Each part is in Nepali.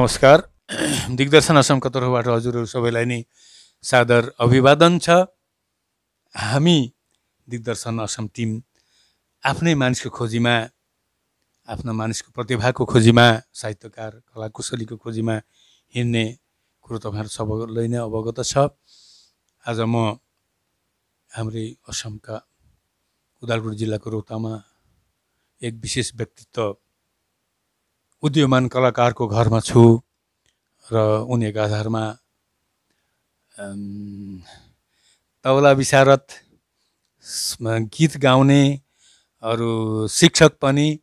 नमस्कार। दिग्दर्शन असमका तर्फबाट हजुरहरू सबैलाई नै सादर अभिवादन छ। हामी दिग्दर्शन असम टिम आफ्नै मानिसको खोजीमा, आफ्नो मानिसको प्रतिभाको खोजीमा, साहित्यकार कलाकुशलीको खोजीमा हिँड्ने कुरो तपाईँहरू सबैलाई नै अवगत छ। आज म हाम्रै असमका उदालगुडी जिल्लाको रौतामा एक विशेष व्यक्तित्व उदीयमान कलाकारको घरमा छु र उनीहरूको आधारमा तबला विशारद, गीत गाउने अरू शिक्षक पनि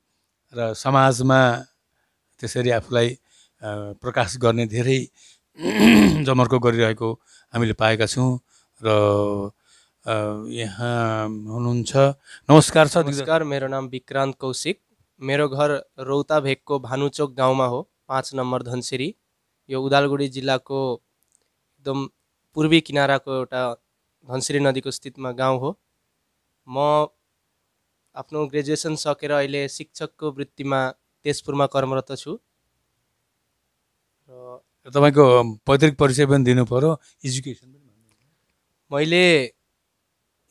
र समाजमा त्यसरी आफूलाई प्रकाश गर्ने धेरै जमर्को गरिरहेको हामीले पाएका छौँ र यहाँ हुनुहुन्छ। नमस्कार सर। नमस्कार, मेरो नाम विक्रान्त कौशिक। मेरो घर रौता भेगको भानुचोक गाउँमा हो, 5 नम्बर धनसिरी। यो उदालगुडी जिल्लाको एकदम पूर्वी किनाराको एउटा धनसिरी नदीको स्थितमा गाउँ हो। म आफ्नो ग्रेजुएसन सकेर अहिले शिक्षकको वृत्तिमा तेजपुरमा कर्मरत छु। र तपाईँको पैतृक परिचय पनि दिनु पर्यो, एजुकेसन पनि। मैले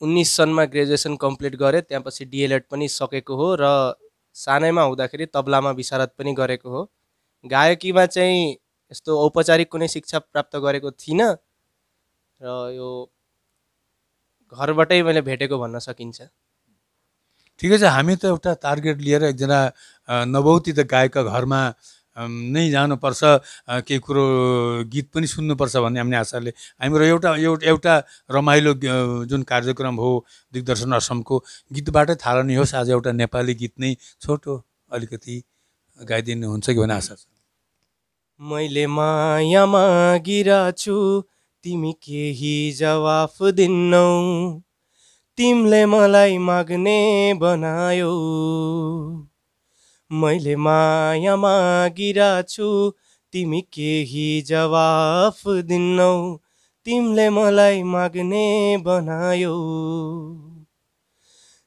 19 सनमा ग्रेजुएसन कम्प्लिट गरेँ, त्यसपछि डिएलएड पनि सकेको हो र सानैमा हुँदाखेरि तबलामा विशारद पनि गरेको हो। गायकीमा चाहिँ यस्तो औपचारिक कुनै शिक्षा प्राप्त गरेको थिइनँ र यो घरबाटै मैले भेटेको भन्न सकिन्छ। ठिकै छ। हामी त एउटा टार्गेट लिएर एकजना नवौतित गायकका घरमा नै जानुपर्छ, केही कुरो गीत पनि सुन्नुपर्छ भन्ने हामीले आशाले हाम्रो एउटा रमाइलो जुन कार्यक्रम हो दिग्दर्शन असमको, गीतबाटै थालनी होस्। आज एउटा नेपाली गीत नै छोटो अलिकति गाइदिनुहुन्छ कि भन्ने आशा छ। मैले माया मागिरहेछु, तिमी केही जवाफ दिन्नौ, तिमीले मलाई माग्ने बनायो। मैले माया मागिरहेछु, तिमी केही जवाफ दिन्नौ, तिमीले मलाई माग्ने बनायो।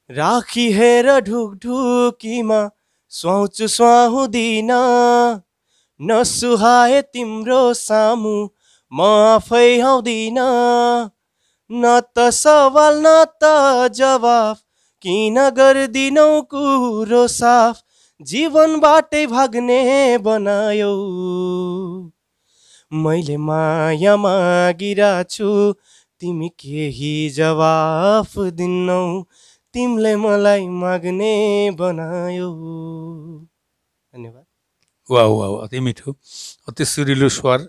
राखी हेर ढुकढुकीमा सुहाउँछु सुहाउँदिन, नसुहाए तिम्रो सामु म आफै आउँदिन। न त सवाल न त जवाफ, किन गर्दिनौ कुरो साफ, जीवनबाटै भाग्ने बनायो। मैले माया मागिरहेछु, तिमी केही जवाफ दिन्नौ, तिमीले मलाई माग्ने बनायो। धन्यवाद। वाह वाह, अति मिठो, अति सुरिलो स्वर,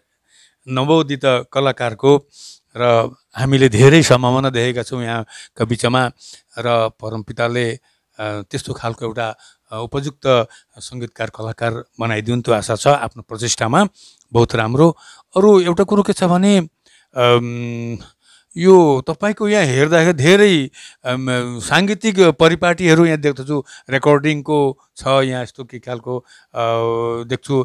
नवोदित कलाकारको। र हामीले धेरै सम्भावना देखेका छौँ यहाँका बिचमा र परमपिताले त्यस्तो खालको एउटा उपयुक्त सङ्गीतकार कलाकार बनाइदिउन् त्यो आशा छ आफ्नो प्रचेष्टामा। बहुत राम्रो। अरू एउटा कुरो के छ भने यो तपाईँको यहाँ हेर्दाखेरि धेरै साङ्गीतिक परिपाटीहरू यहाँ देख्दछु, रेकर्डिङको छ यहाँ, यस्तो के खालको देख्छु।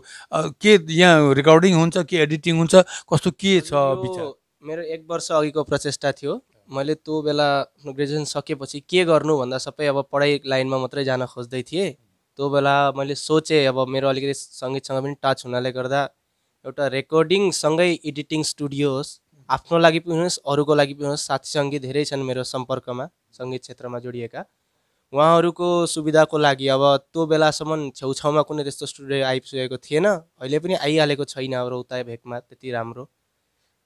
के यहाँ रेकर्डिङ हुन्छ कि एडिटिङ हुन्छ, कस्तो के छ विचार? मेरो 1 वर्ष अघिको प्रचेष्टा थियो। मैले त्यो बेला ग्रेजुएसन सकेपछि के गर्नु भन्दा सबै अब पढाइ लाइनमा मात्रै जान खोज्दै थिएँ। त्यो बेला मैले सोचेँ अब मेरो अलिकति सङ्गीतसँग पनि टच हुनाले गर्दा एउटा रेकर्डिङसँगै एडिटिङ स्टुडियो होस्, आफ्नो लागि पनि होस् अरूको लागि पनि होस्। साथी सङ्गी धेरै छन् मेरो सम्पर्कमा सङ्गीत क्षेत्रमा जोडिएका, उहाँहरूको सुविधाको लागि अब त्यो बेलासम्म छेउछाउमा कुनै त्यस्तो स्टुडियो आइपुगेको थिएन। अहिले पनि आइहालेको छैन अब रौता भेगमा त्यति राम्रो।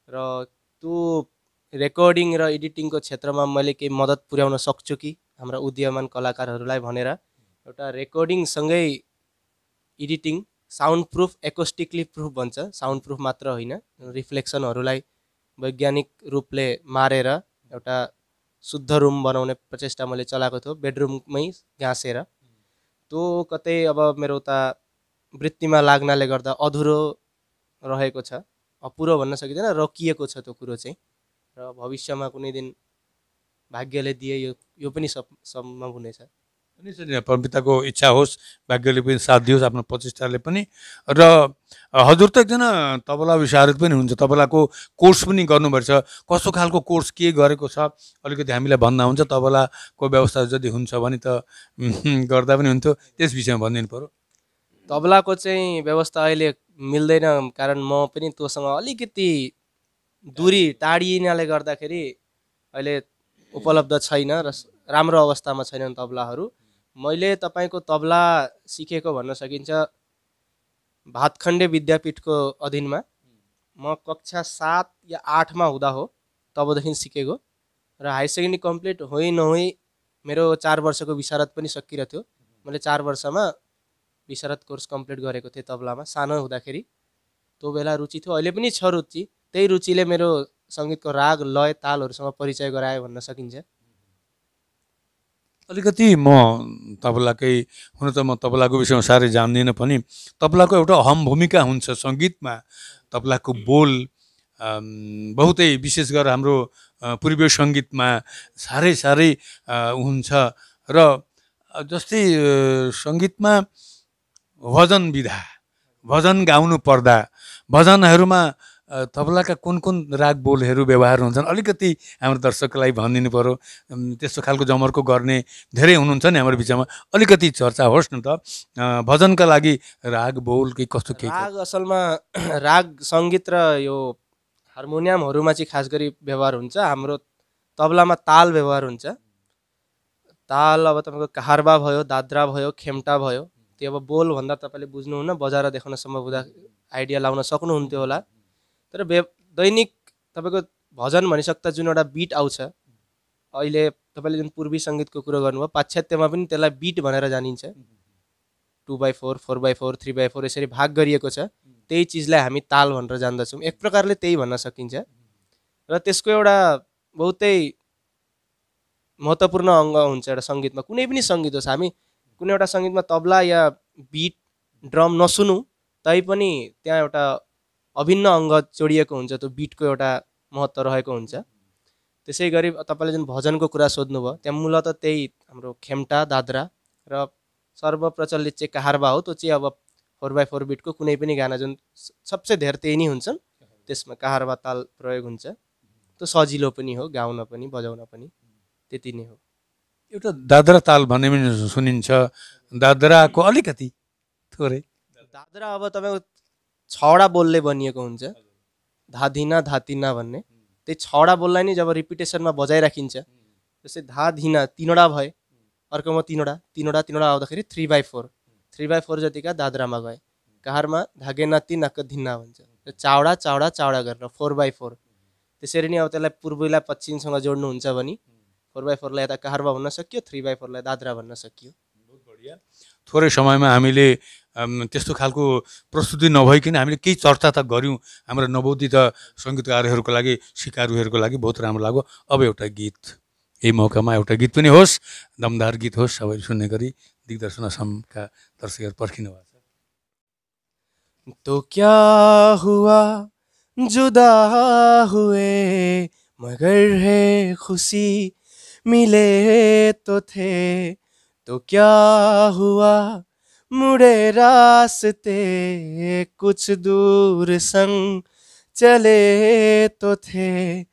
र त्यो रेकर्डिङ र एडिटिङको क्षेत्रमा मैले केही मद्दत पुर्याउन सक्छु कि हाम्रा उदीयमान कलाकारहरूलाई भनेर एउटा रेकर्डिङसँगै एडिटिङ, साउन्ड प्रुफ, एकोस्टिकली प्रुफ भन्छ, साउन्ड प्रुफ मात्र होइन, रिफ्लेक्सनहरूलाई वैज्ञानिक रूपले मारेर एउटा शुद्ध रुम बनाउने प्रचेष्टा मैले चलाएको थियो, बेडरुममै गाँसेर। त्यो कतै अब मेरो उता वृत्तिमा लाग्नाले गर्दा अधुरो रहेको छ, अपुरो भन्न सकिँदैन, रोकिएको छ त्यो कुरो चाहिँ। र भविष्यमा कुनै दिन भाग्यले दिए यो पनि सम्भव हुनेछ। परमपिताको इच्छा होस्, भाग्यले पनि साथ दियोस्, आफ्नो प्रचेष्टाले पनि। र हजुर त एकजना तबला विशारद पनि हुन्छ, तबलाको कोर्स पनि गर्नुभएछ। कस्तो खालको कोर्स के गरेको छ अलिकति हामीलाई भन्दा हुन्छ। तबलाको व्यवस्था यदि हुन्छ भने त गर्दा पनि हुन्थ्यो, त्यस विषयमा भनिदिनु पर्यो। तबलाको चाहिँ व्यवस्था अहिले मिल्दैन, कारण म पनि तँसँग अलिकति दूरी टाढिनाले गर्दाखेरि अहिले उपलब्ध छैन र राम्रो अवस्थामा छैनन् तबलाहरू। मैले तपाईँको तबला सिकेको भन्न सकिन्छ भातखण्डे विद्यापीठको अधीनमा। म कक्षा 7 या 8 मा हुँदा हो तबदेखि सिकेको र हाई सेकेन्डरी कम्प्लिट होइ नहोइ मेरो 4 वर्षको विशारद पनि सकिरहेको थियो। मैले 4 वर्षमा विशारद कोर्स कम्प्लिट गरेको थिएँ तबलामा सानो हुँदाखेरि। त्यो बेला रुचि थियो, अहिले पनि छ रुचि। त्यही रुचिले मेरो सङ्गीतको राग लय तालहरूसँग परिचय गरायो भन्न सकिन्छ। अलिकति म तबलाकै, हुन त म तबलाको विषयमा साह्रै जान्दिनँ पनि, तबलाको एउटा अहम भूमिका हुन्छ सङ्गीतमा। तबलाको बोल बहुतै विशेष गरेर हाम्रो पूर्वीय सङ्गीतमा साह्रै साह्रै हुन्छ। र जस्तै सङ्गीतमा भजन विधा, भजन गाउनु पर्दा भजनहरूमा तबलाका कुन कुन राग बोलहरू व्यवहार हुन्छन् अलिकति हाम्रो दर्शकलाई भनिदिनु पर्यो। त्यस्तो खालको जमर्को गर्ने धेरै हुनुहुन्छ नि हाम्रो बिचमा, अलिकति चर्चा होस् न त भजनका लागि राग बोल के कस्तो के राग असलमा राग सङ्गीत र यो हार्मोनियमहरूमा चाहिँ खास गरी व्यवहार हुन्छ। हाम्रो तबलामा ताल व्यवहार हुन्छ। ताल अब तपाईँको कहारबा भयो, दाद्रा भयो, खेम्टा भयो। त्यो अब बोल भन्दा तपाईँले बुझ्नुहुन्न, बजाएर देखाउन सम्भव हुँदा आइडिया लाउन सक्नुहुन्थ्यो होला। तर दैनिक तपाईँको भजन भनिसक्दा जुन एउटा बिट आउँछ, अहिले तपाईँले जुन पूर्वी सङ्गीतको कुरो गर्नुभयो, पाश्चात्यमा पनि त्यसलाई बिट भनेर जानिन्छ। 2/4, 4/4, 3/4 यसरी भाग गरिएको छ। त्यही चिजलाई हामी ताल भनेर जान्दछौँ। एक प्रकारले त्यही भन्न सकिन्छ। र त्यसको एउटा बहुतै महत्त्वपूर्ण अङ्ग हुन्छ एउटा सङ्गीतमा। कुनै पनि सङ्गीत होस्, हामी कुनै एउटा सङ्गीतमा तबला या बिट ड्रम नसुनौँ तैपनि त्यहाँ एउटा अभिन्न अङ्ग जोडिएको हुन्छ, त्यो बिटको एउटा महत्त्व रहेको हुन्छ। त्यसै गरी तपाईँले जुन भजनको कुरा सोध्नुभयो, त्यहाँ मूलत त्यही हाम्रो खेम्टा, दाद्रा र सर्वप्रचलित चाहिँ कहारबा हो। त्यो चाहिँ अब 4/4 बिटको कुनै पनि गाना जुन सबसे धेर त्यही नै हुन्छन्, त्यसमा कहारबा ताल प्रयोग हुन्छ। त्यो सजिलो पनि हो, गाउन पनि बजाउन पनि, त्यति नै हो। एउटा दादरा ताल भन्ने पनि सुनिन्छ, दादराको अलिकति थोरै। दादरा अब तपाईँको 6वटा बोलले बनिएको हुन्छ, धाधिना धातिना भन्ने। त्यही 6वटा बोललाई नै जब रिपिटेसनमा बजाइराखिन्छ, जस्तै धाधिना 3वटा भए, अर्कोमा 3वटा आउँदाखेरि 3/4, 3/4 जतिका दाद्रामा गए। कहारमा धागेना 3 नक्क धिन्ना भन्छ। चावडा चावडा चावडा गरेर 4/4। त्यसरी नै अब त्यसलाई पूर्वीलाई पश्चिमसँग जोड्नुहुन्छ भने 4/4लाई यता कहारबा भन्न सकियो, 3/4लाई दाद्रा भन्न सकियो। बहुत बढिया। थोरै समयमा हामीले त्यस्तो खालको प्रस्तुति नभइकन हामीले केही चर्चा त गऱ्यौँ हाम्रो नवोदित सङ्गीतकारहरूको लागि, सिकारुहरूको लागि। बहुत राम्रो लाग्यो। अब एउटा गीत, यही मौकामा एउटा गीत पनि होस्, दमदार गीत होस्, सबैले सुन्ने गरी दिग्दर्शन असमका दर्शकहरू पर्खिनु भएको छ। तो क्या हुआ जुदा हुए मगर है खुशी मिले तो थे। तो क्या हुआ मुड़े रास्ते कुछ दूर संग चले तो थे।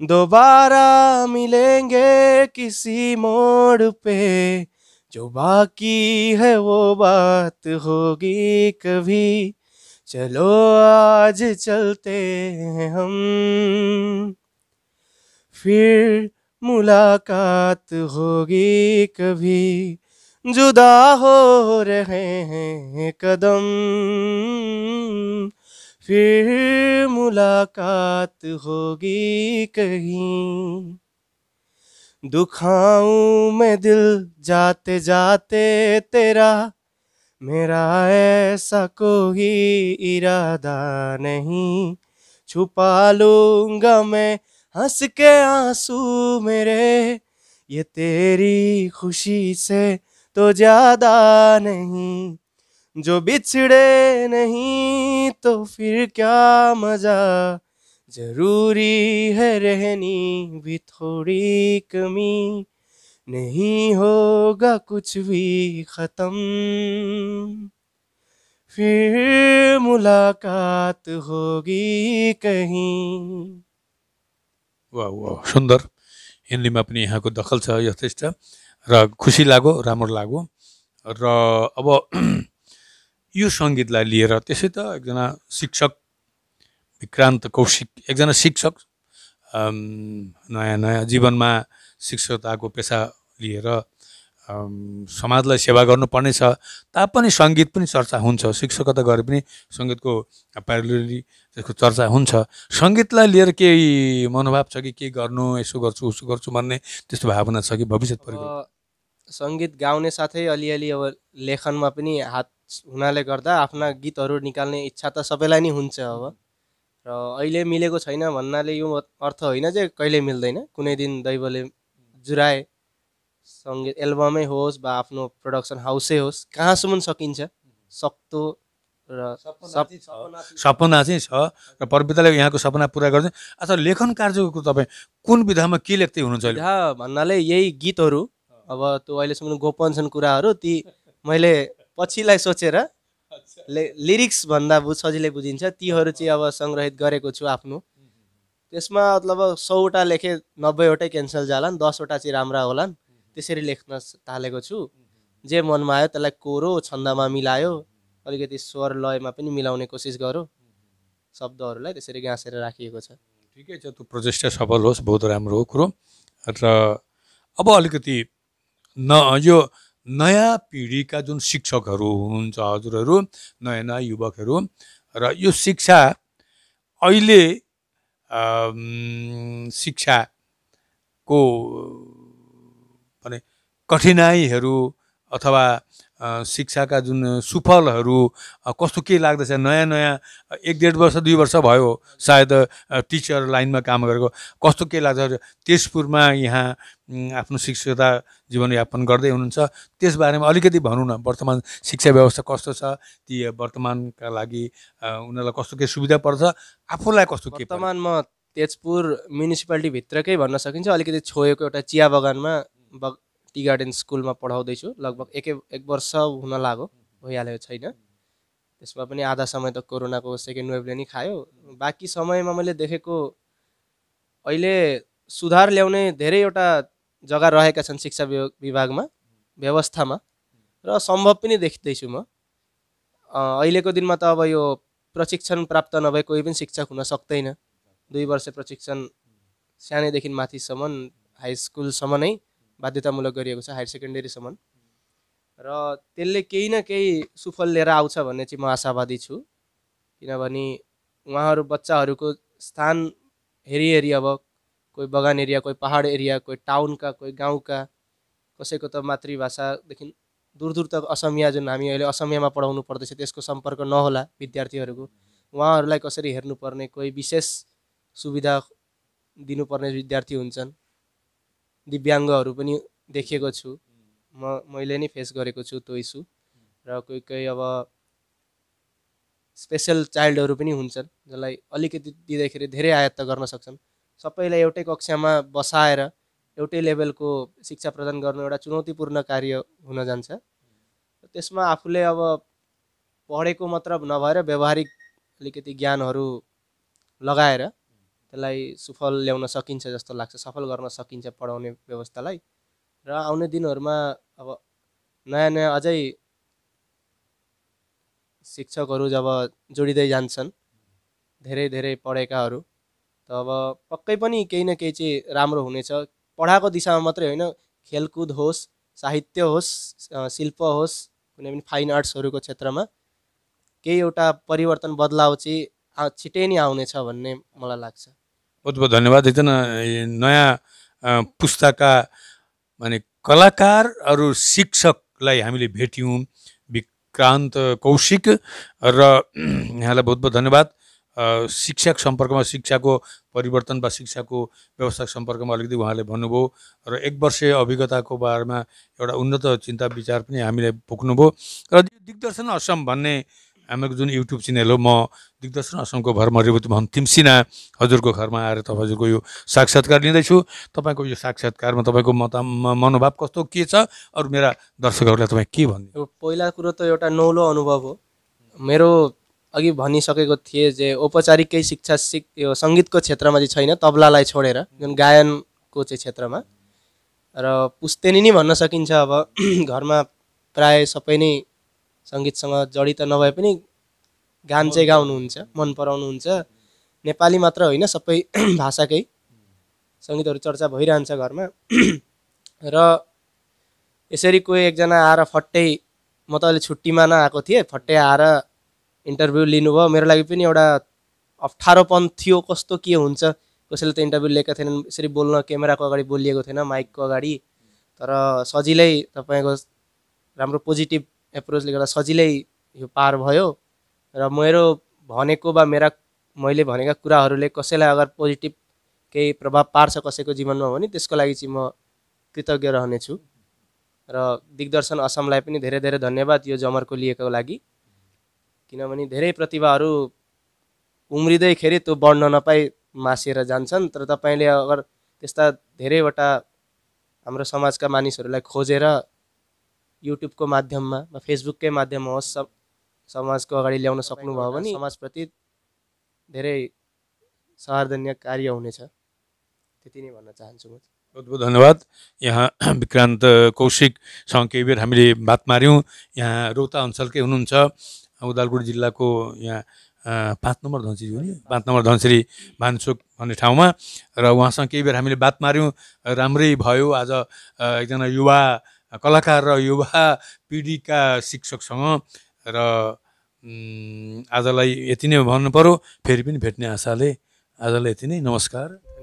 दोबारा मिलेंगे किसी मोड़ पे, जो बाकी है वो बात होगी कभी। चलो आज चलते हैं हम, फिर मुलाकात होगी कभी। जुदा हो रहे हैं कदम, फिर मुलाकात होगी कहीं। दुखाऊं मैं दिल जाते जाते तेरा, मेरा ऐसा कोई इरादा नहीं। छुपा लूंगा मैं हंस के आंसू मेरे, ये तेरी खुशी से तो ज्यादा नहीं। जो बिछड़े नहीं तो फिर क्या मजा, जरूरी है रहनी भी थोड़ी कमी। नहीं होगा कुछ भी खत्म, फिर मुलाकात होगी कहीं। वाह वाह, सुन्दर। हिन्दीमा पनि यहाँको दखल छ यथेष्ट र खुसी लाग्यो, राम्रो लाग्यो। र अब यो सङ्गीतलाई लिएर त्यसै त एकजना शिक्षक विक्रान्त कौशिक एकजना शिक्षक नयाँ नयाँ जीवनमा शिक्षकताको पेसा लिएर समाजलाई सेवा गर्नुपर्ने छ तापनि सङ्गीत पनि चर्चा हुन्छ शिक्षकता गरे पनि सङ्गीतको प्यारलली त्यसको चर्चा हुन्छ सङ्गीतलाई लिएर केही मनोभाव छ कि के गर्नु यसो गर्छु उसो गर्छु भन्ने त्यस्तो भावना छ कि भविष्य परिकल्पना सङ्गीत गाउने साथै अलिअलि अब लेखनमा पनि हात हुनाले गर्दा आफ्ना गीतहरू निकाल्ने इच्छा त सबैलाई नै हुन्छ अब र अहिले मिलेको छैन भन्नाले यो अर्थ होइन जे कहिले मिल्दैन कुनै दिन दैवले जुराए सङ्गीत एल्बमै होस् वा आफ्नो प्रोडक्सन हाउसै होस् कहाँसम्म सकिन्छ सक्तो र सपना चाहिँ छ र प्रविधाले यहाँको सपना पुरा गर्छ अच्छा लेखन कार्यको तपाईँ कुन विधामा के लेख्दै हुनुहुन्छ अहिले विधा भन्नाले यही गीतहरू अब त्यो अहिलेसम्म गोपन छन् कुराहरू ती मैले पछिलाई सोचेर लिरिक्स भन्दा सजिलै बुझिन्छ तीहरू चाहिँ अब सङ्ग्रहित गरेको छु आफ्नो त्यसमा मतलब 100वटा लेखेँ 90वटै क्यान्सल जालान् 10वटा चाहिँ राम्रा होलान् त्यसरी लेख्न थालेको छु जे मनमा आयो त्यसलाई कोरो छन्दमा मिलायो अलिकति स्वर लयमा पनि मिलाउने कोसिस गरौँ शब्दहरूलाई त्यसरी गाँसेर राखिएको छ ठिकै छ त्यो प्रचेष्टा सफल होस् बहुत राम्रो हो कुरो र अब अलिकति यो नयाँ पिँढीका जुन शिक्षकहरू हुनुहुन्छ हजुरहरू नयाँ नयाँ युवकहरू र यो शिक्षा अहिले शिक्षाको भने कठिनाइहरू अथवा शिक्षाका जुन सुफलहरू कस्तो के लाग्दछ नयाँ नयाँ 1-1.5 वर्ष 2 वर्ष भयो सायद टिचर लाइनमा काम गरेको कस्तो के लाग्छ तेजपुरमा यहाँ आफ्नो शिक्षकता जीवनयापन गर्दै हुनुहुन्छ त्यसबारेमा अलिकति भनौँ न वर्तमान शिक्षा व्यवस्था कस्तो छ ती वर्तमानका लागि उनीहरूलाई कस्तो के सुविधा पर्छ आफूलाई कस्तो के वर्तमान म तेजपुर म्युनिसिपालिटी भित्रकै भन्न सकिन्छ अलिकति छोएको एउटा चिया बगानमा टी गार्डन स्कुलमा पढाउँदैछु लगभग एक वर्ष हुन लाग्यो भइहालेको छैन त्यसमा पनि आधा समय त कोरोनाको सेकेन्ड वेभले नै खायो बाँकी समयमा मैले देखेको अहिले सुधार ल्याउने धेरैवटा जग्गा रहेका छन् शिक्षा विभागमा व्यवस्थामा र सम्भव पनि देख्दैछु म अहिलेको दिनमा त अब यो प्रशिक्षण प्राप्त नभए कोही पनि शिक्षक हुन सक्दैन 2 वर्ष प्रशिक्षण सानैदेखि माथिसम्म हाई स्कुलसम्म नै बाध्यतामूलक गरिएको छ हायर सेकेन्डरीसम्म र त्यसले केही न केही सुफल लिएर आउँछ भन्ने चाहिँ म आशावादी छु किनभने उहाँहरू बच्चाहरूको स्थान हेरी हेरी अब कोही बगान एरिया कोही पहाड एरिया कोही टाउनका कोही गाउँका कसैको त मातृभाषादेखि दूर दूर तक असमिया जुन हामी अहिले असमियामा पढाउनु पर्दैछ त्यसको सम्पर्क नहोला विद्यार्थीहरूको उहाँहरूलाई कसरी हेर्नुपर्ने कोही विशेष सुविधा दिनुपर्ने विद्यार्थी हुन्छन् दिव्याङ्गहरू पनि देखेको छु मैले नै फेस गरेको छु त्यो इस्यु र कोही कोही अब स्पेसल चाइल्डहरू पनि हुन्छन् जसलाई अलिकति दिँदाखेरि धेरै आयत्त गर्न सक्छन् सबैलाई एउटै कक्षामा बसाएर एउटै लेभलको शिक्षा प्रदान गर्नु एउटा चुनौतीपूर्ण कार्य हुन जान्छ त्यसमा आफूले अब पढेको मात्र नभएर व्यवहारिक अलिकति ज्ञानहरू लगाएर त्यसलाई सुफल ल्याउन सकिन्छ जस्तो लाग्छ सफल गर्न सकिन्छ पढाउने व्यवस्थालाई र आउने दिनहरूमा अब नयाँ नयाँ अझै शिक्षकहरू जब जोडिँदै जान्छन् धेरै धेरै पढेकाहरू त अब पक्कै पनि केही न केही चाहिँ राम्रो हुनेछ पढाएको दिशामा मात्रै होइन खेलकुद होस् साहित्य होस् शिल्प होस् कुनै पनि फाइन आर्ट्सहरूको क्षेत्रमा केही एउटा परिवर्तन बदलाव चाहिँ छिटै नै आउनेछ भन्ने मलाई लाग्छ बहुत बहुत धन्यवाद एकदम नयाँ पुस्ताका माने कलाकारहरू शिक्षकलाई हामीले भेट्यौँ विक्रान्त कौशिक र यहाँलाई बहुत बहुत धन्यवाद शिक्षक सम्पर्कमा शिक्षाको परिवर्तन वा शिक्षाको व्यवस्थाको सम्पर्कमा अलिकति उहाँले भन्नुभयो र 1 वर्षीय अभिज्ञताको बारेमा एउटा उन्नत चिन्ता विचार पनि हामीले पोख्नुभयो र दिग्दर्शन असम भन्ने हाम्रो जुन युट्युब च्यानल हो म दिग्दर्शन असमको घरमा रेवती मोहन तिमसिना हजुरको घरमा आएर हजुरको यो साक्षात्कार लिँदैछु तपाईँको यो साक्षात्कारमा तपाईँको मनोभाव कस्तो के छ अरू मेरा दर्शकहरूलाई तपाईँ के भन्नु पहिला कुरो त एउटा नौलो अनुभव हो मेरो अघि भनिसकेको थिएँ जे औपचारिकै शिक्षा यो सङ्गीतको क्षेत्रमा चाहिँ छैन तबलालाई छोडेर जुन गायनको चाहिँ क्षेत्रमा र पुस्तेनी नै भन्न सकिन्छ अब घरमा प्राय सबै नै सङ्गीतसँग जडित नभए पनि गान चाहिँ गाउनुहुन्छ, मन पराउनुहुन्छ। नेपाली मात्र होइन सबै भाषाकै सङ्गीतहरू चर्चा भइरहन्छ घरमा। र यसरी कोही एकजना आएर फट्टै, म त अहिले छुट्टीमा नआएको थिएँ, फट्टै आएर इन्टरभ्यू लिनुभयो। मेरो लागि पनि एउटा अप्ठ्यारोपन थियो, कस्तो के हुन्छ, कसैले त इन्टरभ्यू लिएका थिएनन्, यसरी बोल्न क्यामेराको अगाडि बोलिएको थिएन, माइकको अगाडि। तर सजिलै तपाईँको राम्रो पोजिटिभ एप्रोचले गर्दा सजिलै यो पार भयो। र मेरो भनेको वा मैले भनेका कुराहरूले कसैलाई अगर पोजिटिभ केही प्रभाव पार्छ कसैको जीवनमा भने त्यसको लागि चाहिँ म कृतज्ञ रहनेछु। र दिग्दर्शन असमलाई पनि धेरै धेरै धन्यवाद यो जमर्को लिएको लागि, किनभने धेरै प्रतिभाहरू उम्रिँदैखेरि त्यो बढ्न नपाई मासिएर जान्छन्। तर तपाईँले अगर त्यस्ता धेरैवटा हाम्रो समाजका मानिसहरूलाई खोजेर युट्युबको माध्यममा वा फेसबुककै माध्यममा होस् समाजको अगाडि ल्याउन सक्नुभयो भने समाजप्रति धेरै सहार्दनीय कार्य हुनेछ। त्यति नै भन्न चाहन्छु म। बहुत बहुत धन्यवाद। यहाँ विक्रान्त कौशिकसँग केही बेर हामीले बात माऱ्यौँ। यहाँ रौता अञ्चलकै हुनुहुन्छ, उदालगुडी जिल्लाको यहाँ 5 नम्बर धनसिरी हो नि, 5 नम्बर धनसिरी भान्चोक भन्ने ठाउँमा। र उहाँसँग केही बेर हामीले बात माऱ्यौँ। राम्रै भयो आज एकजना युवा कलाकार र युवा पिँढीका शिक्षकसँग। र आजलाई यति नै भन्नु पर्यो, फेरि पनि भेट्ने आशाले आजलाई यति नै, नमस्कार।